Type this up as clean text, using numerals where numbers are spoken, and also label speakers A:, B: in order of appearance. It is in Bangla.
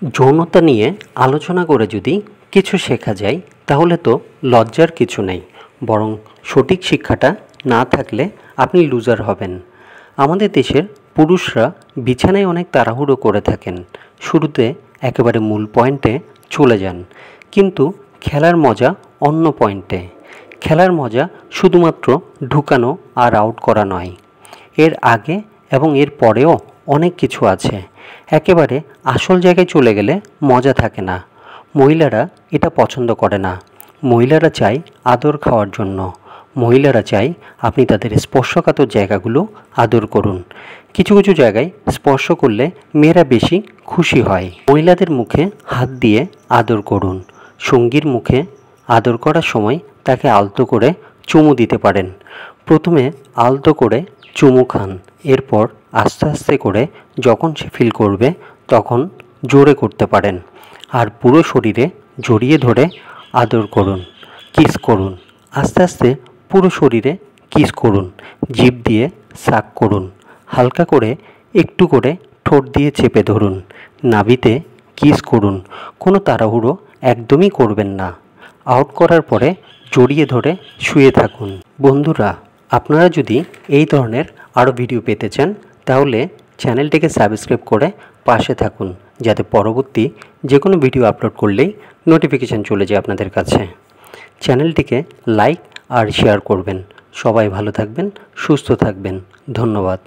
A: যৌনতা নিয়ে আলোচনা করে যদি কিছু শেখা যায় তাহলে তো লজ্জার কিছু নেই, বরং সঠিক শিক্ষাটা না থাকলে আপনি লুজার হবেন। আমাদের দেশের পুরুষরা বিছানায় অনেক তাড়াহুড়ো করে থাকেন, শুরুতে একেবারে মূল পয়েন্টে চলে যান, কিন্তু খেলার মজা অন্য পয়েন্টে। খেলার মজা শুধুমাত্র ঢুকানো আর আউট করা নয়, এর আগে এবং এর পরেও অনেক কিছু আছে। একেবারে আসল জায়গায় চলে গেলে মজা থাকে না। মহিলারা এটা পছন্দ করে না। মহিলারা চায় আদর খাওয়ার জন্য। মহিলারা চায় আপনি তাদের স্পর্শকাতর জায়গাগুলো আদর করুন। কিছু কিছু জায়গায় স্পর্শ করলে মেয়েরা বেশি খুশি হয়। মহিলাদের মুখে হাত দিয়ে আদর করুন। সঙ্গীর মুখে আদর করার সময় তাকে আলতো করে চুমু দিতে পারেন। প্রথমে আলতো করে চুমু খান, এরপর আস্তে আস্তে করে যখন সে ফিল করবে তখন জোরে করতে পারেন। আর পুরো শরীরে জড়িয়ে ধরে আদর করুন, কিস করুন। আস্তে আস্তে পুরো শরীরে কিস করুন, জিভ দিয়ে সাক করুন। হালকা করে একটু করে ঠোঁট দিয়ে চেপে ধরুন, নাভিতে কিস করুন। কোনো তাড়াহুড়ো একদমই করবেন না। আউট করার পরে জড়িয়ে ধরে শুয়ে থাকুন। বন্ধুরা, আপনারা যদি এই ধরনের আরও ভিডিও পেতে চান তাহলে চ্যানেলটিকে সাবস্ক্রাইব করে পাশে থাকুন, যাতে পরবর্তী যে কোনো ভিডিও আপলোড করলেই নোটিফিকেশান চলে যায় আপনাদের কাছে। চ্যানেলটিকে লাইক আর শেয়ার করবেন। সবাই ভালো থাকবেন, সুস্থ থাকবেন। ধন্যবাদ।